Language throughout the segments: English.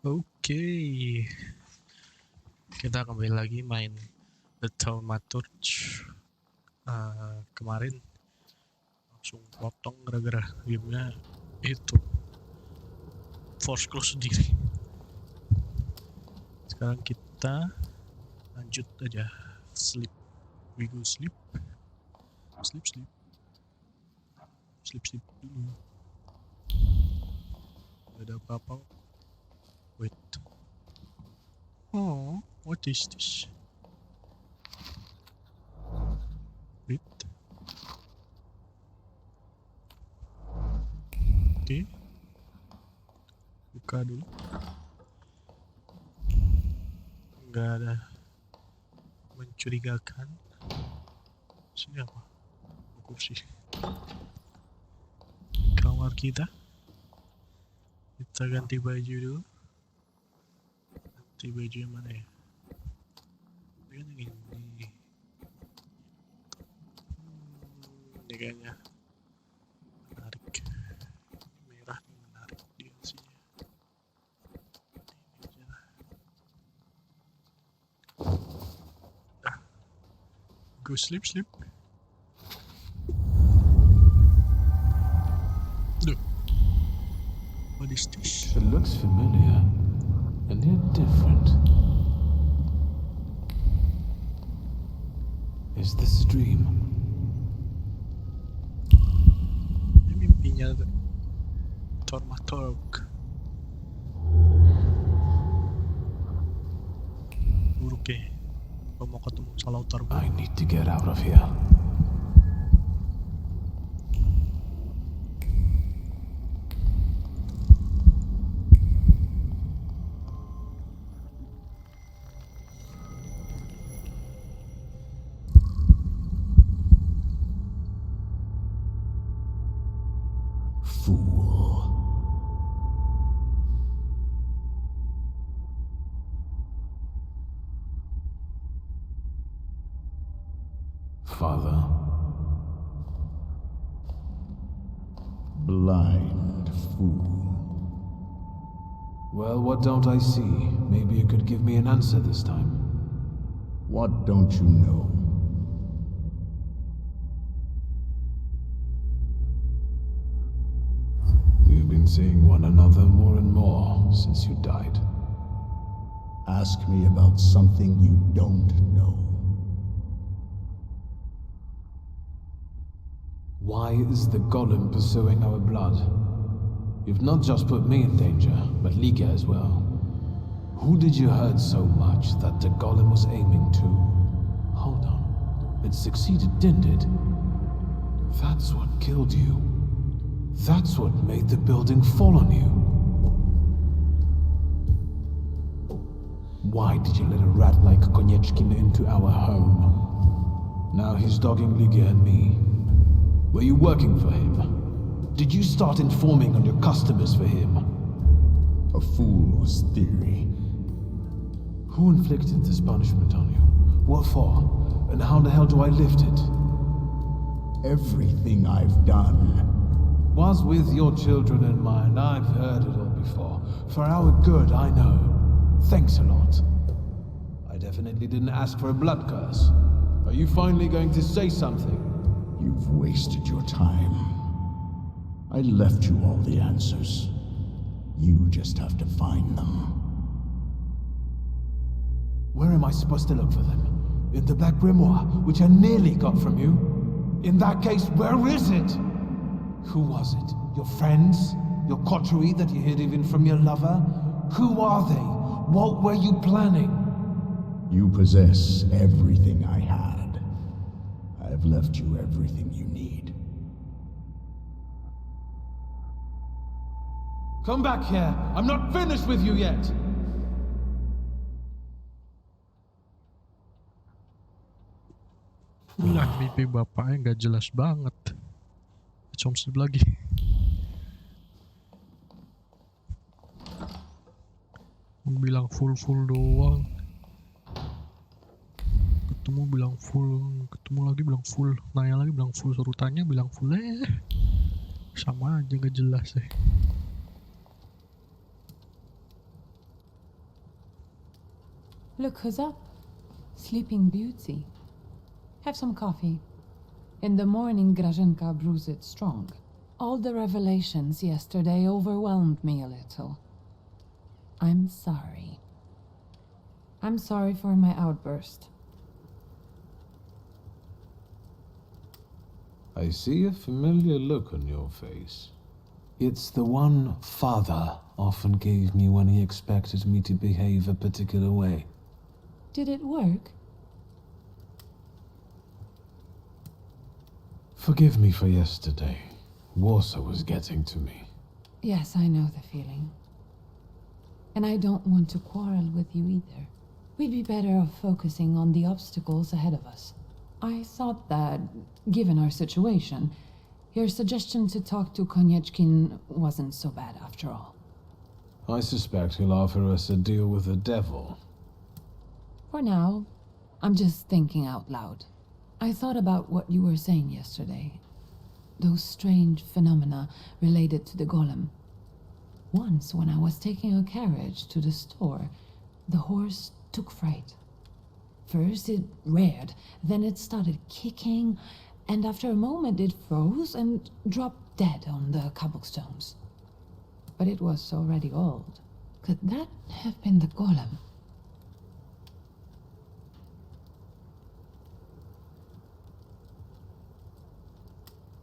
Oke, kita kembali lagi main The Thaumaturge. Kemarin langsung potong gara-gara gamenya itu force close sendiri. Sekarang kita lanjut aja. Sleep, we go sleep dulu. Gak ada apa-apa. Wait. Oh, what is this? Wait. Oke. Buka dulu. Nggak ada mencurigakan. Sini apa? Kursi. Kamar kita ganti baju dulu. Ganti baju yang mana ya? Ini kan yang ini. Ini kayaknya menarik. Merah nih, menarik dia sini. Ini aja. Go sleep. Look. What is this? It looks familiar, and yet different. Is this a dream? Ini mimpinya Thaumaturge. Buruk ya. Kalau mau ketemu Thaumaturge. I need to get out of here. Fool. Father. Blind fool. Well, what don't I see? Maybe you could give me an answer this time. What don't you know? We've been seeing one another more and more since you died. Ask me about something you don't know. Why is the golem pursuing our blood? You've not just put me in danger, but Liga as well. Who did you hurt so much that the golem was aiming to? Hold on. It succeeded, didn't it? That's what killed you. That's what made the building fall on you. Why did you let a rat like Konieczkin into our home? Now he's dogging Liga and me. Were you working for him? Did you start informing on your customers for him? A fool's theory. Who inflicted this punishment on you? What for? And how the hell do I lift it? Everything I've done Was with your children in mind. I've heard it all before. For our good, I know. Thanks a lot. I definitely didn't ask for a blood curse. Are you finally going to say something? You've wasted your time. I left you all the answers. You just have to find them. Where am I supposed to look for them? In the Black Grimoire, which I nearly got from you? In that case, where is it? Who was it? Your friends? Your coterie that you hid even from your lover? Who are they? What were you planning? You possess everything I had. I've left you everything you need. Come back here! I'm not finished with you yet! Lah, mimpi bapaknya nggak jelas banget. Comsip lagi. Bilang full doang. Ketemu bilang full, ketemu lagi bilang full, nanya lagi bilang full, suruh tanya bilang full. Sama aja, nggak jelas ya. Look who's up. Sleeping Beauty. Have some coffee. In the morning, Grażynka brews it strong. All the revelations yesterday overwhelmed me a little. I'm sorry. I'm sorry for my outburst. I see a familiar look on your face. It's the one Father often gave me when he expected me to behave a particular way. Did it work? Forgive me for yesterday. Warsaw was getting to me. Yes, I know the feeling. And I don't want to quarrel with you either. We'd be better off focusing on the obstacles ahead of us. I thought that, given our situation, your suggestion to talk to Konieczkin wasn't so bad after all. I suspect he'll offer us a deal with the devil. For now, I'm just thinking out loud. I thought about what you were saying yesterday. Those strange phenomena related to the golem. Once, when I was taking a carriage to the store, the horse took fright. First it reared, then it started kicking, and after a moment it froze and dropped dead on the cobblestones. But it was already old. Could that have been the golem?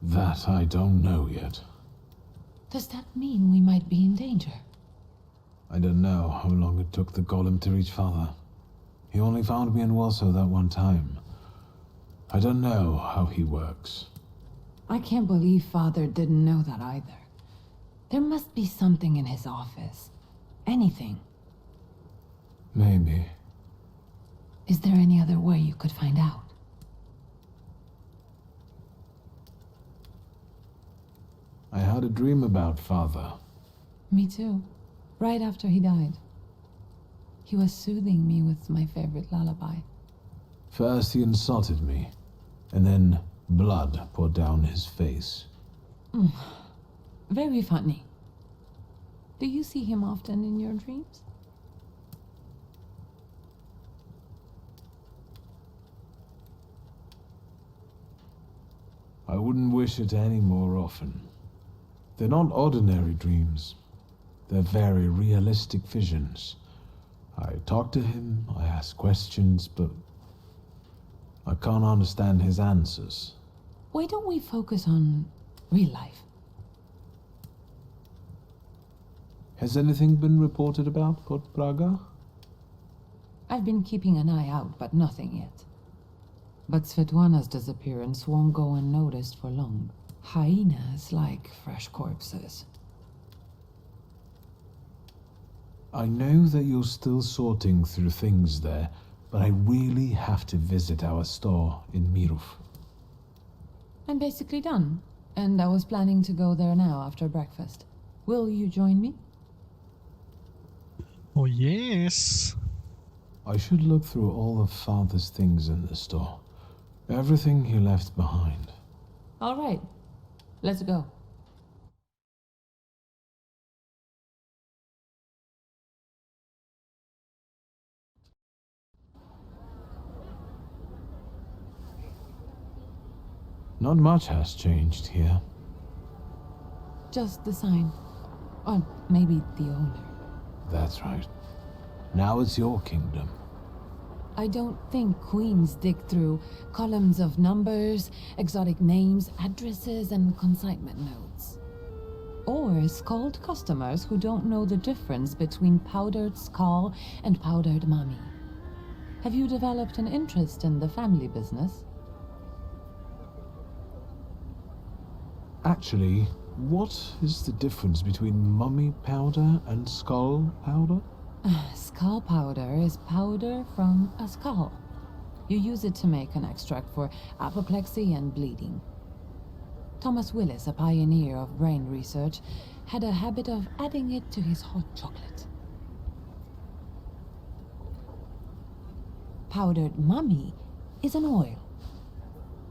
That I don't know yet. Does that mean we might be in danger? I don't know how long it took the golem to reach Father. He only found me in Warsaw that one time. I don't know how he works. I can't believe Father didn't know that either. There must be something in his office. Anything. Maybe. Is there any other way you could find out? I had a dream about Father. Me too. Right after he died. He was soothing me with my favorite lullaby. First he insulted me, and then blood poured down his face. Very funny. Do you see him often in your dreams? I wouldn't wish it any more often. They're not ordinary dreams. They're very realistic visions. I talk to him, I ask questions, but I can't understand his answers. Why don't we focus on real life? Has anything been reported about Port Praga? I've been keeping an eye out, but nothing yet. But Svetlana's disappearance won't go unnoticed for long. Hyenas like fresh corpses. I know that you're still sorting through things there, but I really have to visit our store in Mirów. I'm basically done, and I was planning to go there now after breakfast. Will you join me? Oh yes! I should look through all of Father's things in the store. Everything he left behind. All right, let's go. Not much has changed here. Just the sign. Or maybe the owner. That's right. Now it's your kingdom. I don't think queens dig through columns of numbers, exotic names, addresses, and consignment notes. Or scold customers who don't know the difference between powdered skull and powdered mummy. Have you developed an interest in the family business? Actually, what is the difference between mummy powder and skull powder? Skull powder is powder from a skull. You use it to make an extract for apoplexy and bleeding. Thomas Willis, a pioneer of brain research, had a habit of adding it to his hot chocolate. Powdered mummy is an oil.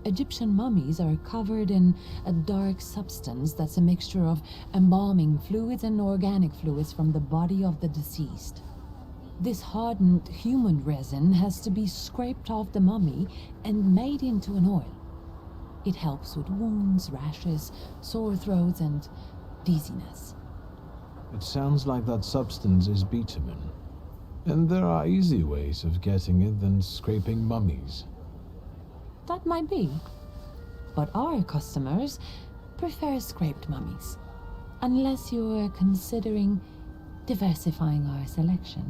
Egyptian mummies are covered in a dark substance that's a mixture of embalming fluids and organic fluids from the body of the deceased. This hardened human resin has to be scraped off the mummy and made into an oil. It helps with wounds, rashes, sore throats, and dizziness. It sounds like that substance is bitumen. And there are easy ways of getting it than scraping mummies. That might be. But our customers prefer scraped mummies. Unless you're considering diversifying our selection.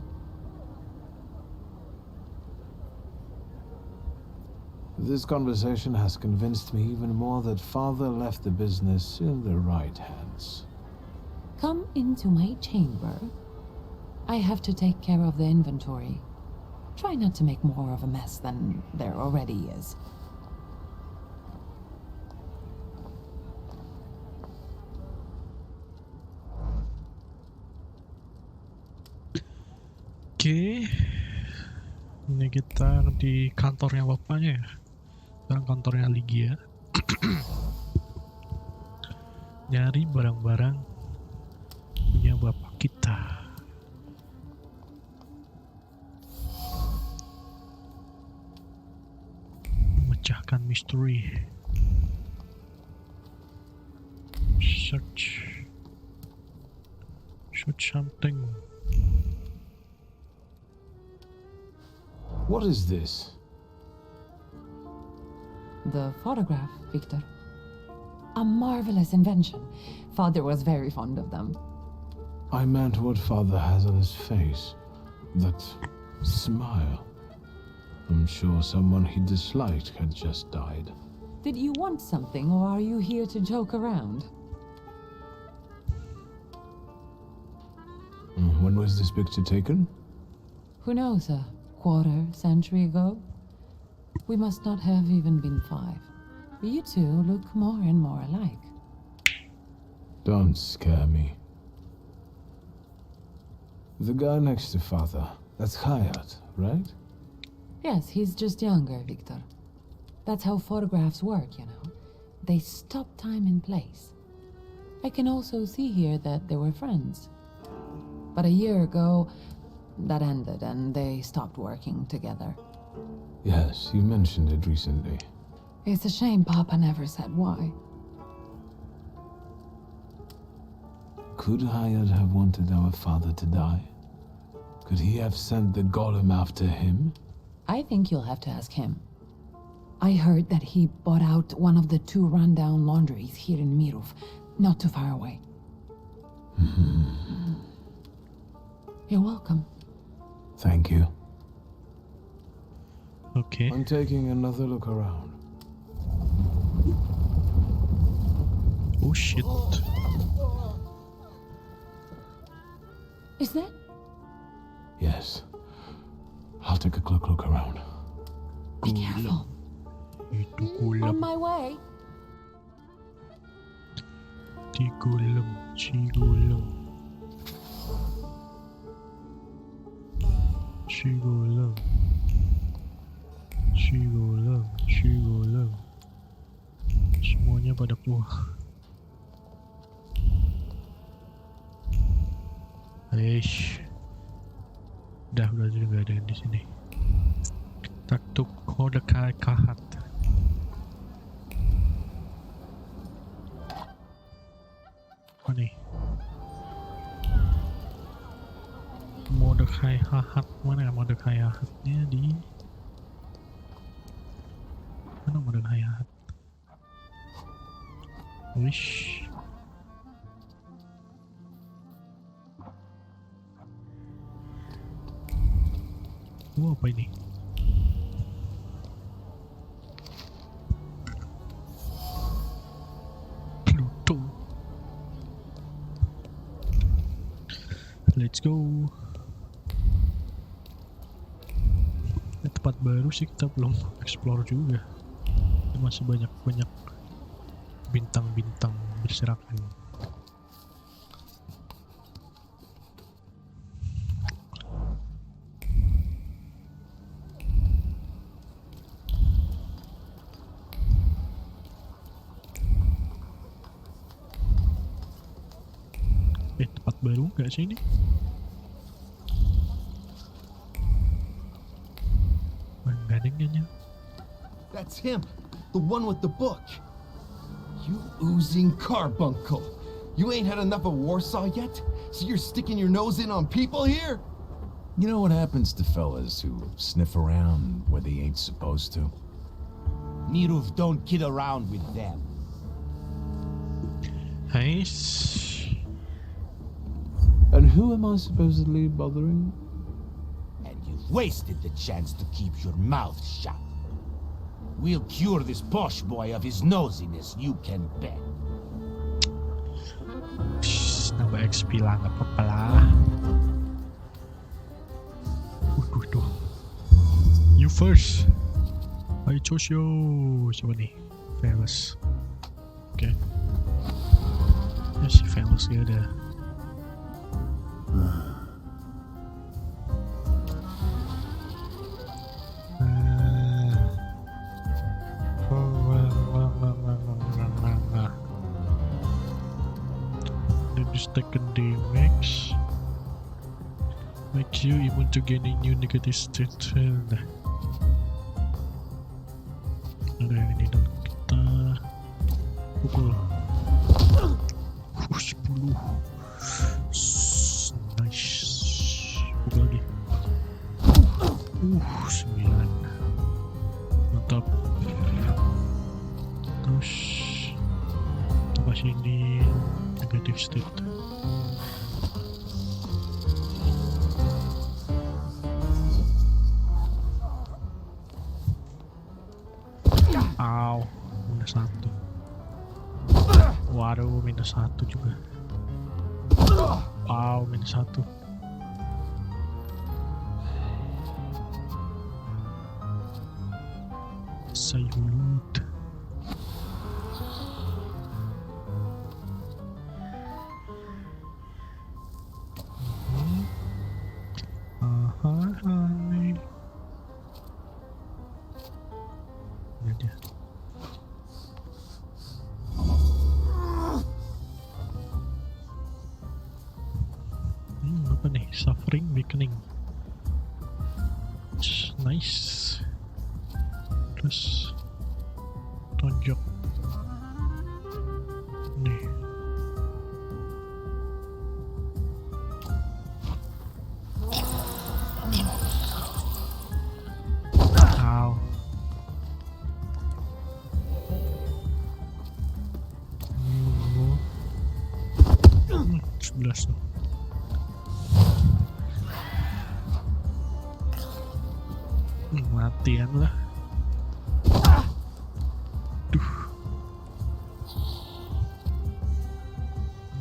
This conversation has convinced me even more that Father left the business in the right hands. Come into my chamber. I have to take care of the inventory. Try not to make more of a mess than there already is. Oke, ini kita di kantornya bapaknya ya. Sekarang kantornya Lygia. Nyari barang-barang punya bapak kita. Memecahkan misteri. Search something. What is this? The photograph, Victor. A marvelous invention. Father was very fond of them. I meant what Father has on his face. That smile. I'm sure someone he disliked had just died. Did you want something, or are you here to joke around? When was this picture taken? Who knows, a quarter century ago? We must not have even been 5. You two look more and more alike. Don't scare me. The guy next to Father, that's Hayat, right? Yes, he's just younger, Victor. That's how photographs work, you know. They stop time and place. I can also see here that they were friends. But a year ago, that ended and they stopped working together. Yes, you mentioned it recently. It's a shame Papa never said why. Could Hayat have wanted our father to die? Could he have sent the golem after him? I think you'll have to ask him. I heard that he bought out one of the 2 rundown laundries here in Mirov, not too far away. You're welcome. Thank you. Oke. I'm taking another look around. Oh shit. Is that? Yes. I'll take a quick look around. Be careful. Itu On golem. my way. Si golem. Si golem. Si golem. Si golem. Si golem. Semuanya pada keluar. Eish. Udah nggak ada di sini. Taktuk kode kahat. Apa nih? Mode kahat mana? Mode kahatnya di mana? Mode kahat. Wish. Apa ini? Pluto. Let's go. Tempat baru sih kita belum explore juga. Masih banyak bintang-bintang berserakan. Tempat baru nggak sih ini? lain kayaknya. That's him, the one with the book. You oozing carbuncle. You ain't had enough of Warsaw yet? So you're sticking your nose in on people here? You know what happens to fellas who sniff around where they ain't supposed to? Miruv don't kid around with them. Nice. And who am I supposedly bothering? And you've wasted the chance to keep your mouth shut. We'll cure this posh boy of his nosiness, you can bet. Psst, nambah XP lah, nggak apa-apa lah. Duh. You first. I chose you. Coba nih, Velas. Oke. Ya si Velas ya udah. Reduce academics. Makes you immune to gaining new negative state. Ada yang ini dong, kita pukul 10. Nice. Pukul lagi 9. Mantap. Terus tambah sini negative state. Au, -1. Waduh, -1 juga. Au, -1. Sayulut. Hai. Ini dia. Apa nih? Suffering Weakening. Nice. Terus tonjok nih. Ow. 11 tuh. Matian lah. Duh.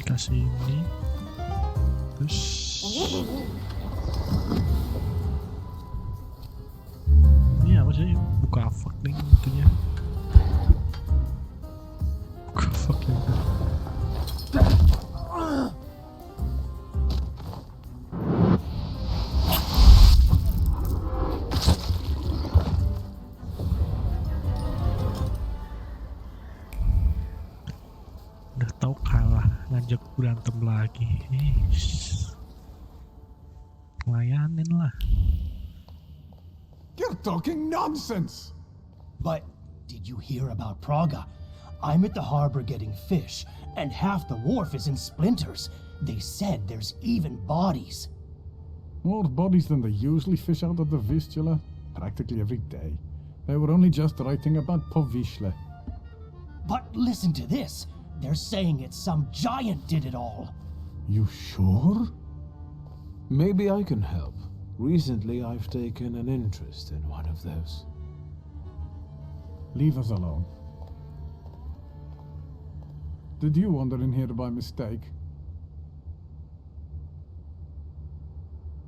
Kasih ini. Terus ini apa sih? Buka fuck nih itunya. Buka fuck ya. Udah tahu kalah, ngajak berantem lagi. Layanin lah. You're talking nonsense! But did you hear about Praga? I'm at the harbor getting fish, and half the wharf is in splinters. They said there's even bodies. More bodies than they usually fish out of the Vistula, practically every day. They were only just writing about Povishle. But listen to this. They're saying it's some giant did it all. You sure? Maybe I can help. Recently, I've taken an interest in one of those. Leave us alone. Did you wander in here by mistake?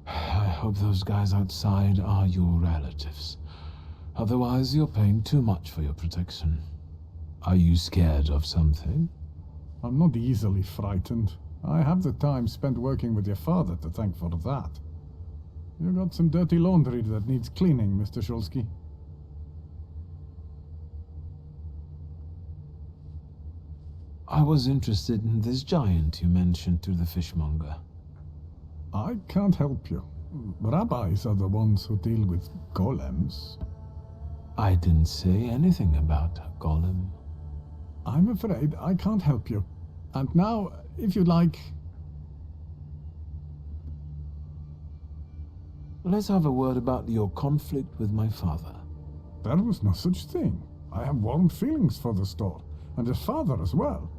I hope those guys outside are your relatives. Otherwise, you're paying too much for your protection. Are you scared of something? I'm not easily frightened. I have the time spent working with your father to thank for that. You got some dirty laundry that needs cleaning, Mr. Shulsky. I was interested in this giant you mentioned to the fishmonger. I can't help you. Rabbis are the ones who deal with golems. I didn't say anything about a golem. I'm afraid I can't help you. And now, if you'd like... Let's have a word about your conflict with my father. There was no such thing. I have warm feelings for the store, and his father as well.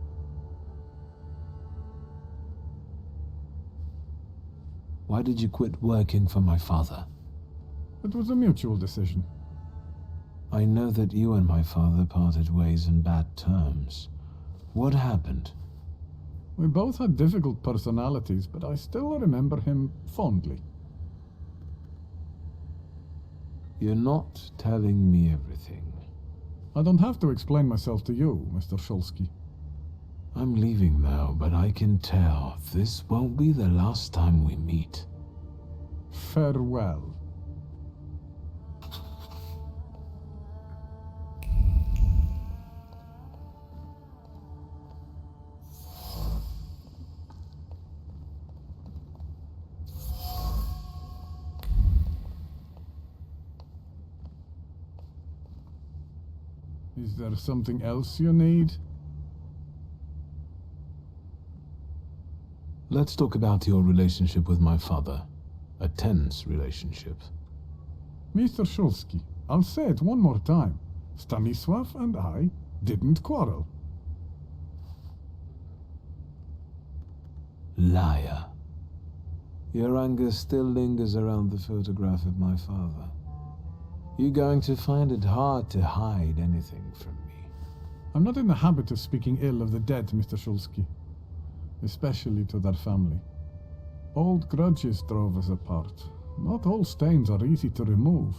Why did you quit working for my father? It was a mutual decision. I know that you and my father parted ways in bad terms. What happened? We both had difficult personalities, but I still remember him fondly. You're not telling me everything. I don't have to explain myself to you, Mr. Shulsky. I'm leaving now, but I can tell this won't be the last time we meet. Farewell. Is there something else you need? Let's talk about your relationship with my father. A tense relationship. Mr. Shulsky, I'll say it one more time. Stanisław and I didn't quarrel. Liar. Your anger still lingers around the photograph of my father. You're going to find it hard to hide anything from me. I'm not in the habit of speaking ill of the dead, Mr. Shulsky. Especially to their family. Old grudges drove us apart. Not all stains are easy to remove,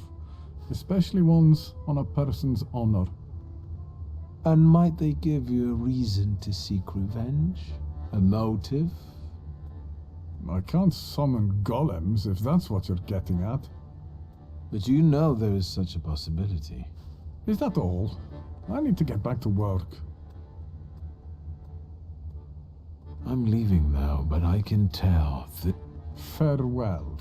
especially ones on a person's honor. And might they give you a reason to seek revenge? A motive? I can't summon golems if that's what you're getting at. But you know there is such a possibility. Is that all? I need to get back to work. I'm leaving now, but I can tell that... Farewell.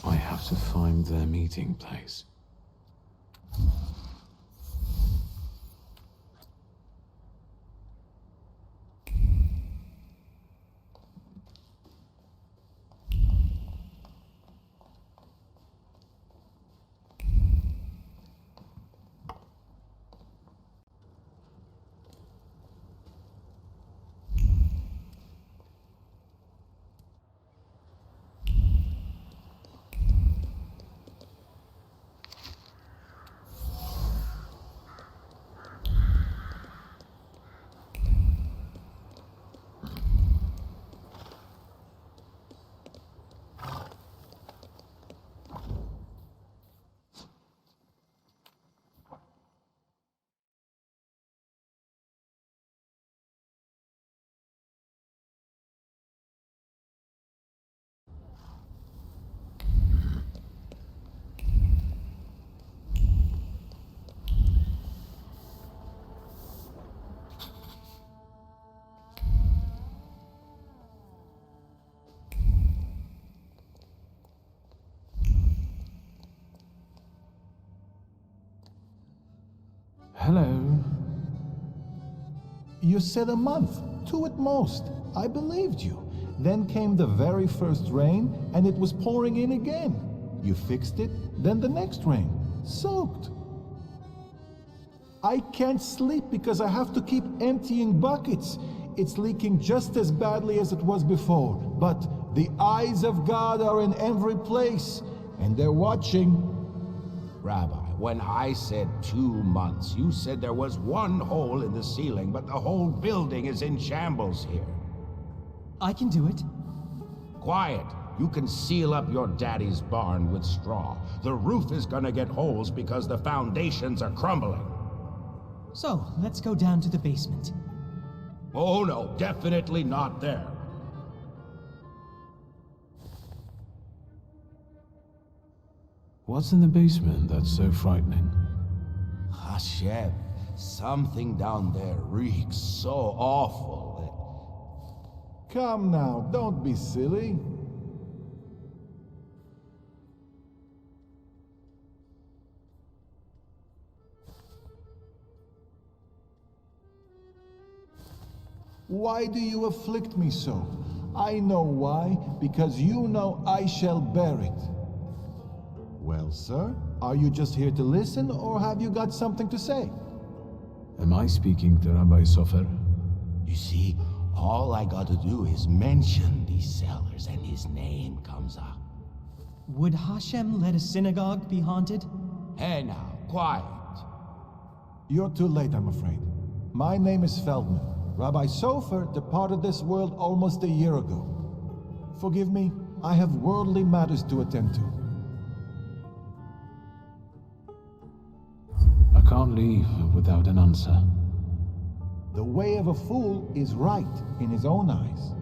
I have to find their meeting place. Hello. You said a month, 2 at most. I believed you. Then came the very first rain, and it was pouring in again. You fixed it, then the next rain. Soaked. I can't sleep because I have to keep emptying buckets. It's leaking just as badly as it was before. But the eyes of God are in every place, and they're watching. Rabbi, when I said 2 months, you said there was one hole in the ceiling, but the whole building is in shambles here. I can do it. Quiet. You can seal up your daddy's barn with straw. The roof is gonna get holes because the foundations are crumbling. So, let's go down to the basement. Oh no, definitely not there. What's in the basement that's so frightening? Hashem, something down there reeks so awful Come now, don't be silly. Why do you afflict me so? I know why, because you know I shall bear it. Well, sir, are you just here to listen, or have you got something to say? Am I speaking to Rabbi Sofer? You see, all I gotta do is mention these cellars and his name comes up. Would Hashem let a synagogue be haunted? Hey now, quiet. You're too late, I'm afraid. My name is Feldman. Rabbi Sofer departed this world almost a year ago. Forgive me, I have worldly matters to attend to. I can't leave without an answer. The way of a fool is right in his own eyes.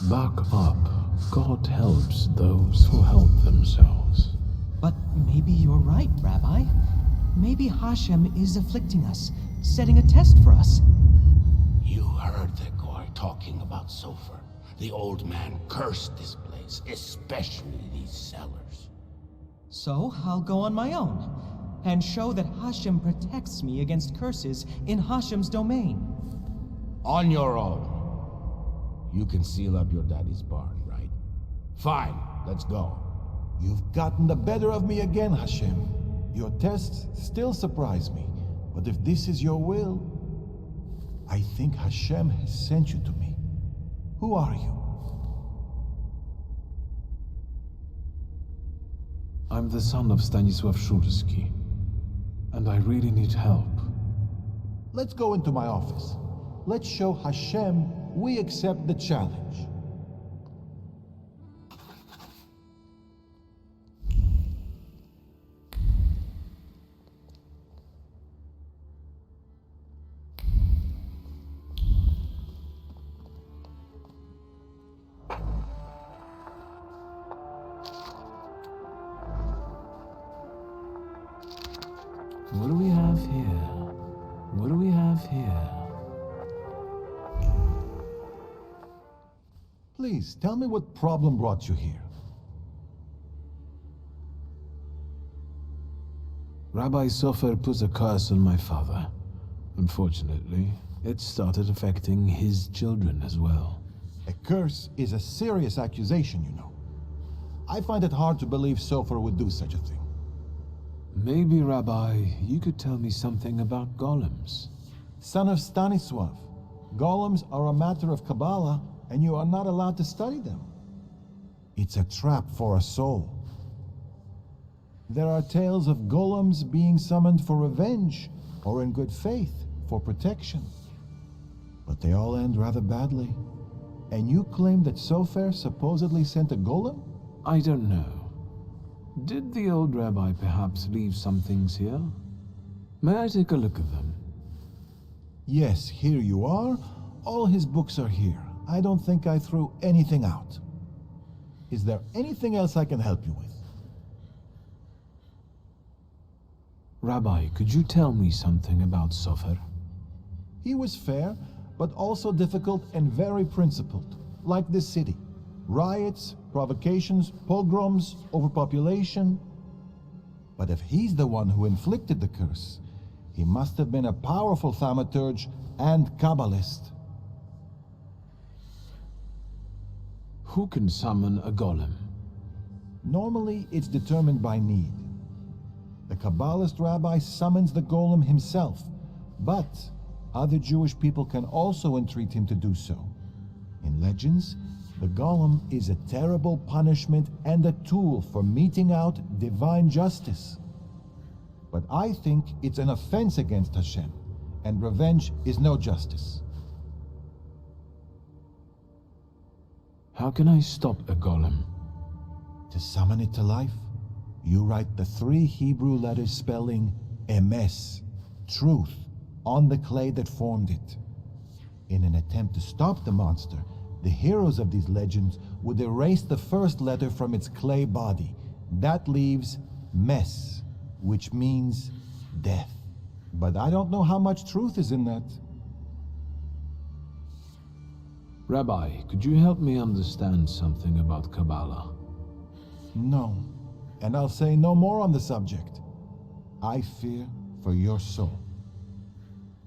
Back up. God helps those who help themselves. But maybe you're right, Rabbi. Maybe Hashem is afflicting us, setting a test for us. You heard the guy talking about Sofer. The old man cursed this place, especially these cellars. So I'll go on my own, and show that Hashem protects me against curses in Hashem's domain. On your own. You can seal up your daddy's barn, right? Fine, let's go. You've gotten the better of me again, Hashem. Your tests still surprise me, but if this is your will, I think Hashem has sent you to me. Who are you? I'm the son of Stanisław Szulski, and I really need help. Let's go into my office. Let's show Hashem we accept the challenge. What do we have here? What do we have here? Please, tell me what problem brought you here. Rabbi Sofer put a curse on my father. Unfortunately, it started affecting his children as well. A curse is a serious accusation, you know. I find it hard to believe Sofer would do such a thing. Maybe, Rabbi, you could tell me something about golems. Son of Stanisław, golems are a matter of Kabbalah, and you are not allowed to study them. It's a trap for a soul. There are tales of golems being summoned for revenge, or in good faith, for protection. But they all end rather badly. And you claim that Sofer supposedly sent a golem? I don't know. Did the old rabbi perhaps leave some things here? May I take a look at them? Yes, here you are. All his books are here. I don't think I threw anything out. Is there anything else I can help you with? Rabbi, could you tell me something about Sofer? He was fair, but also difficult and very principled, like this city. Riots, provocations, pogroms, overpopulation. But if he's the one who inflicted the curse, he must have been a powerful Thaumaturge and Kabbalist. Who can summon a golem? Normally, it's determined by need. The Kabbalist rabbi summons the golem himself, but other Jewish people can also entreat him to do so. In legends, the golem is a terrible punishment and a tool for meting out divine justice. But I think it's an offense against Hashem, and revenge is no justice. How can I stop a golem? To summon it to life, you write the 3 Hebrew letters spelling emes, truth, on the clay that formed it. In an attempt to stop the monster, the heroes of these legends would erase the first letter from its clay body. That leaves mes, which means death. But I don't know how much truth is in that. Rabbi, could you help me understand something about Kabbalah? No, and I'll say no more on the subject. I fear for your soul.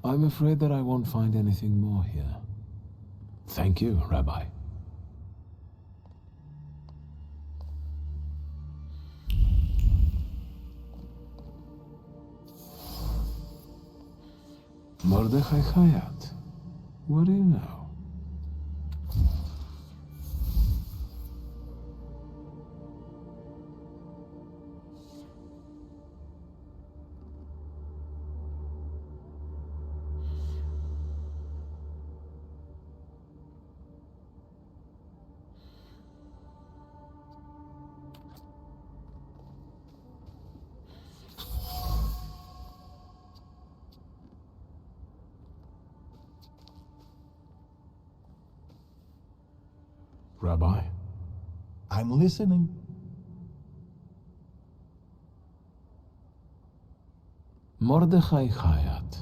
I'm afraid that I won't find anything more here. Thank you, Rabbi. Mordechai Hayat, what do you know? Rabbi? I'm listening. Mordechai Hayat.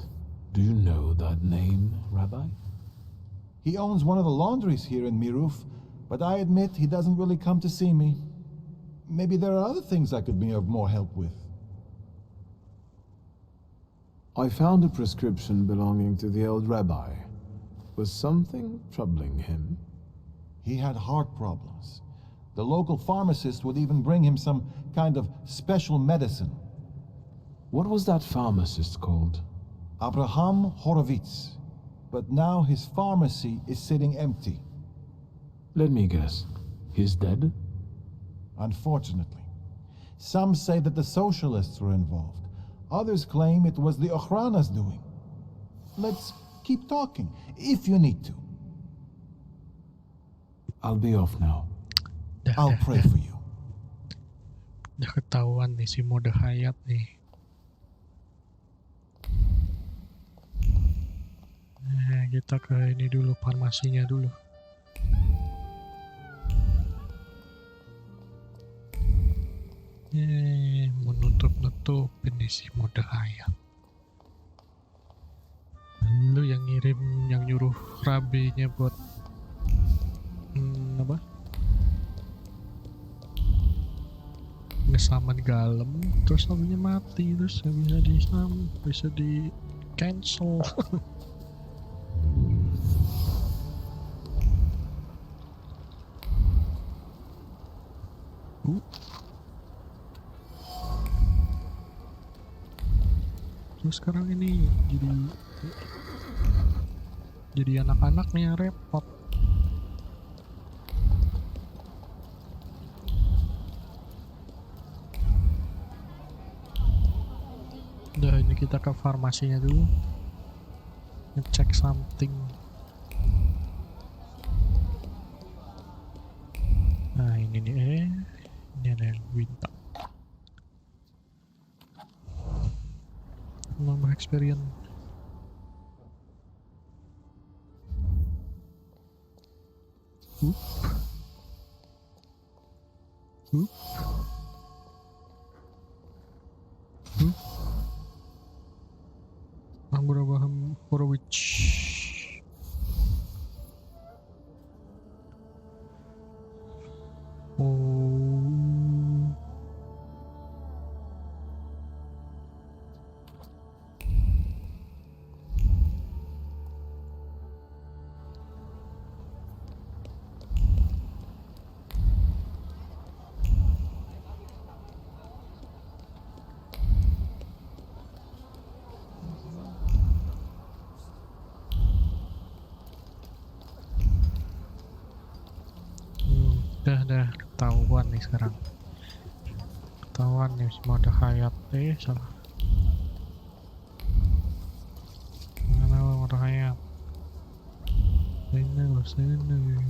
Do you know that name, Rabbi? He owns one of the laundries here in Miruf, but I admit he doesn't really come to see me. Maybe there are other things I could be of more help with. I found a prescription belonging to the old rabbi. Was something troubling him? He had heart problems. The local pharmacist would even bring him some kind of special medicine. What was that pharmacist called? Abraham Horowitz. But now his pharmacy is sitting empty. Let me guess. He's dead? Unfortunately. Some say that the socialists were involved. Others claim it was the Ochrana's doing. Let's keep talking, if you need to. I'll be off now. I'll pray for you. Udah ketahuan nih si mode hayat nih. Kita ke ini dulu, farmasinya dulu. Menutup-nutupin nih si mode hayat. Lu yang ngirim, yang nyuruh rabinya buat apa? Ngesaman galem, terus rabinya mati, terus nggak bisa di cancel. Terus sekarang ini jadi anak-anaknya repot. Udah, ini kita ke farmasinya dulu. Ngecek something. Nah ini nih, ini ada yang minta. Nambah experience. Abraham Horowitz. Oh. Udah ketahuan nih sekarang. Ketahuan nih semua ada hayat. Salah. Mana lo ada hayat? Sini.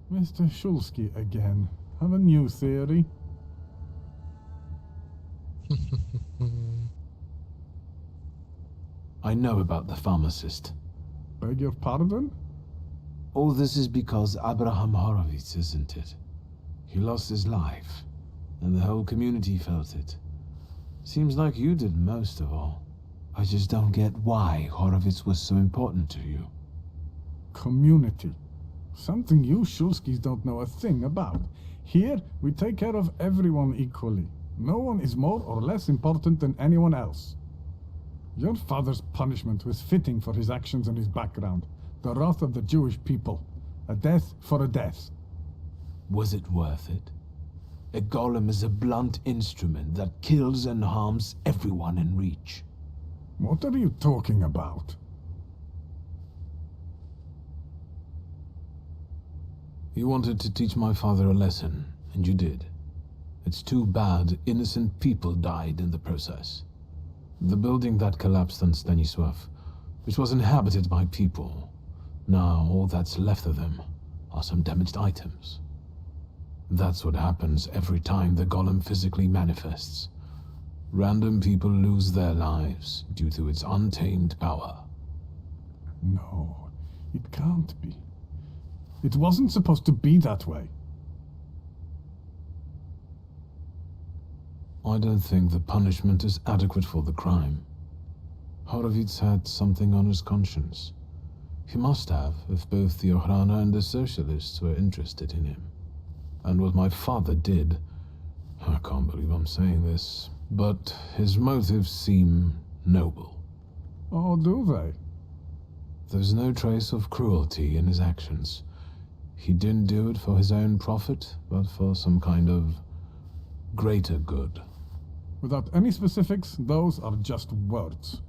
Mr. Shulsky again. Have a new theory? I know about the pharmacist. Beg your pardon? All this is because Abraham Horowitz, isn't it? He lost his life, and the whole community felt it. Seems like you did most of all. I just don't get why Horowitz was so important to you. Community. Something you Shulskis don't know a thing about. Here, we take care of everyone equally. No one is more or less important than anyone else. Your father's punishment was fitting for his actions and his background. The wrath of the Jewish people. A death for a death. Was it worth it? A golem is a blunt instrument that kills and harms everyone in reach. What are you talking about? You wanted to teach my father a lesson, and you did. It's too bad innocent people died in the process. The building that collapsed on Stanisław, which was inhabited by people, now all that's left of them are some damaged items. That's what happens every time the golem physically manifests. Random people lose their lives due to its untamed power. No, it can't be. It wasn't supposed to be that way. I don't think the punishment is adequate for the crime. Horowitz had something on his conscience. He must have, if both the Ochrana and the Socialists were interested in him. And what my father did, I can't believe I'm saying this, but his motives seem noble. Oh, do they? There's no trace of cruelty in his actions. He didn't do it for his own profit, but for some kind of greater good. Without any specifics, those are just words.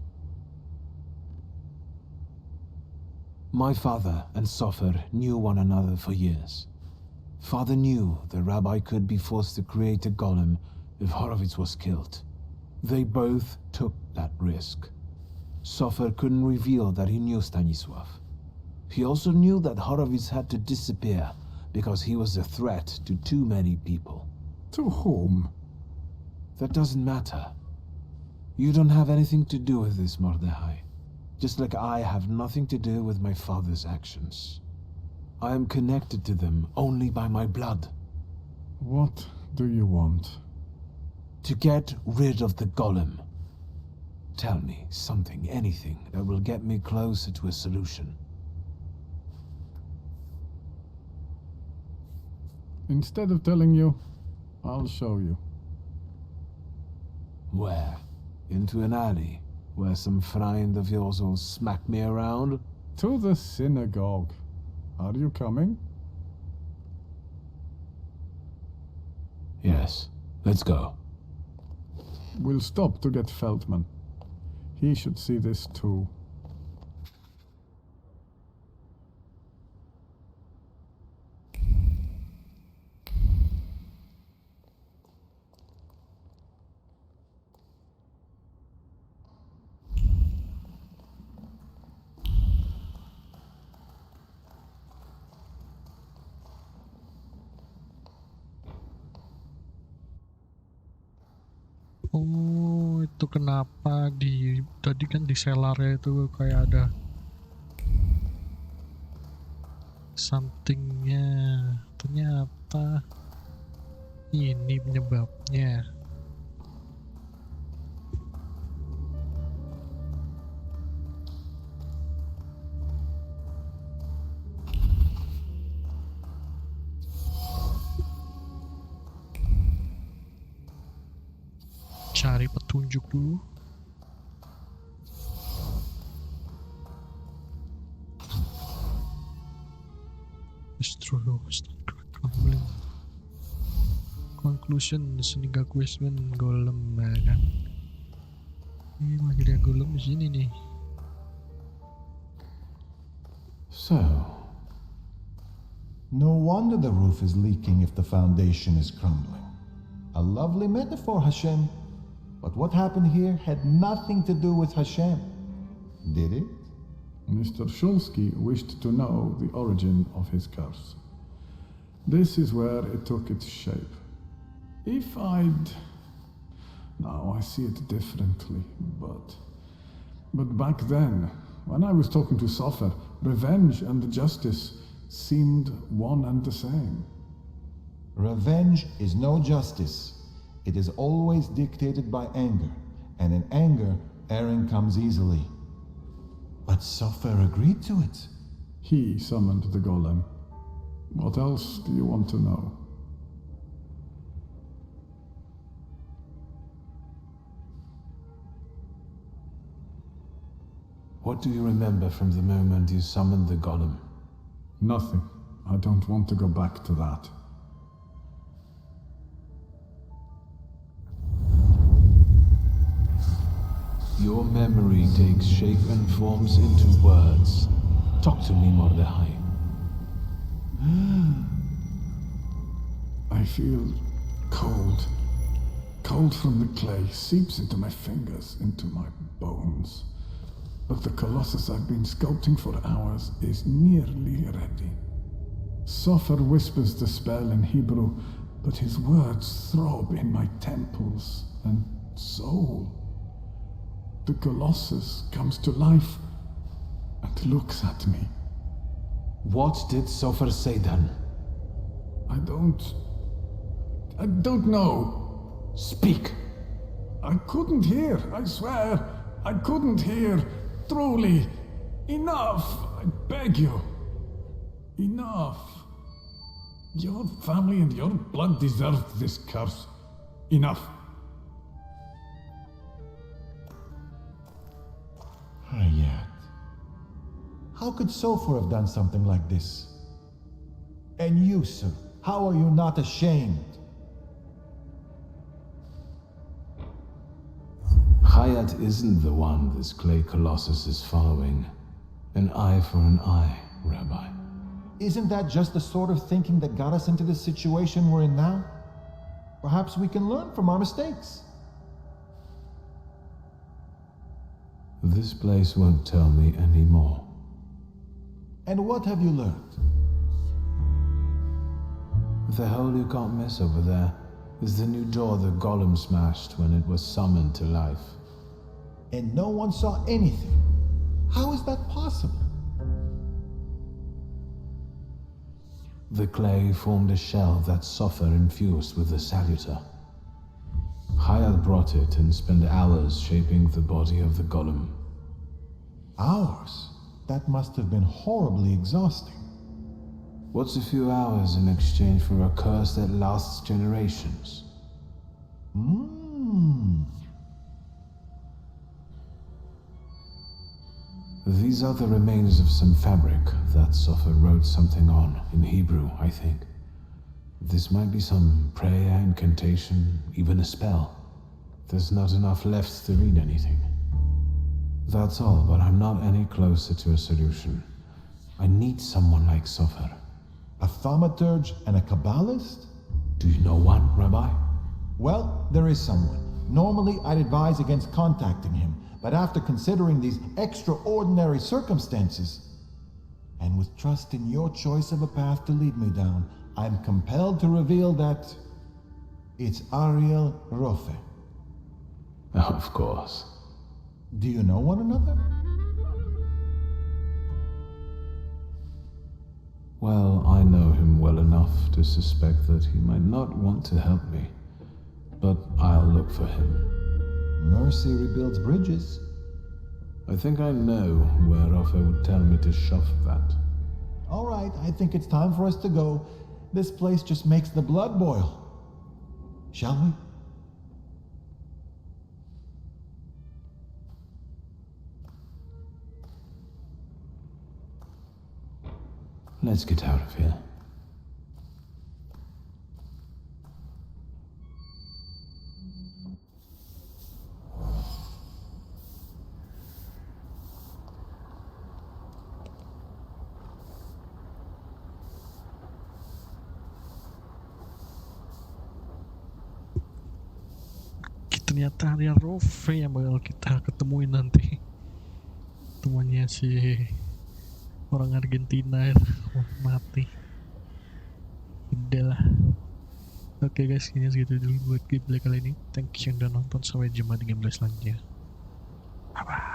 My father and Sofer knew one another for years. Father knew the rabbi could be forced to create a golem if Horowitz was killed. They both took that risk. Sofer couldn't reveal that he knew Stanisław. He also knew that Horowitz had to disappear because he was a threat to too many people. To whom? That doesn't matter. You don't have anything to do with this, Mordechai. Just like I have nothing to do with my father's actions. I am connected to them only by my blood. What do you want? To get rid of the golem. Tell me something, anything, that will get me closer to a solution. Instead of telling you, I'll show you. Where? Into an alley, where some friend of yours will smack me around? To the synagogue. Are you coming? Yes, let's go. We'll stop to get Feldman. He should see this too. Oh, itu kenapa tadi kan di selarnya itu kayak ada somethingnya. Ternyata ini penyebabnya. Cari petunjuk dulu. Destroy crumbling. Conclusion, sneak acquisition golem ya kan. Ini lagi ada golem di sini nih. So, no wonder the roof is leaking if the foundation is crumbling. A lovely metaphor, Hashem. But what happened here had nothing to do with Hashem, did it? Mr. Shulsky wished to know the origin of his curse. This is where it took its shape. If I'd... Now I see it differently, but back then, when I was talking to Sofer, revenge and justice seemed one and the same. Revenge is no justice. It is always dictated by anger, and in anger, erring comes easily. But Sofer agreed to it. He summoned the golem. What else do you want to know? What do you remember from the moment you summoned the golem? Nothing. I don't want to go back to that. Your memory takes shape and forms into words. Talk to me, Mordechai. I feel cold. Cold from the clay seeps into my fingers, into my bones. But the colossus I've been sculpting for hours is nearly ready. Sofer whispers the spell in Hebrew, but his words throb in my temples and soul. The colossus comes to life and looks at me. What did Sofer say then? I don't know. Speak! I couldn't hear, I swear. I couldn't hear. Truly. Enough, I beg you. Enough. Your family and your blood deserved this curse. Enough. Hayat. How could Sofer have done something like this? And you, sir, how are you not ashamed? Hayat isn't the one this clay colossus is following. An eye for an eye, Rabbi. Isn't that just the sort of thinking that got us into the situation we're in now? Perhaps we can learn from our mistakes. This place won't tell me anymore. And what have you learned? The hole you can't miss over there is the new door the golem smashed when it was summoned to life. And no one saw anything. How is that possible? The clay formed a shell that Sofer infused with the saluter. Hayat brought it and spent hours shaping the body of the golem. Hours? That must have been horribly exhausting. What's a few hours in exchange for a curse that lasts generations? These are the remains of some fabric that Sofer wrote something on, in Hebrew, I think. This might be some prayer, incantation, even a spell. There's not enough left to read anything. That's all, but I'm not any closer to a solution. I need someone like Sofer. A thaumaturge and a Kabbalist? Do you know one, Rabbi? Well, there is someone. Normally, I'd advise against contacting him, but after considering these extraordinary circumstances, and with trust in your choice of a path to lead me down, I'm compelled to reveal that it's Ariel Rofe. Of course. Do you know one another? Well, I know him well enough to suspect that he might not want to help me. But I'll look for him. Mercy rebuilds bridges. I think I know where Rafa would tell me to shove that. All right, I think it's time for us to go. This place just makes the blood boil. Shall we? Let's get out of here. Ternyata ada Rove yang bakal kita ketemuin nanti. Temannya si orang Argentina itu mati. Udah lah. Oke guys, kayaknya segitu dulu buat gameplay kali ini. Thank you yang udah nonton, sampai jumpa di gameplay selanjutnya. Bye bye.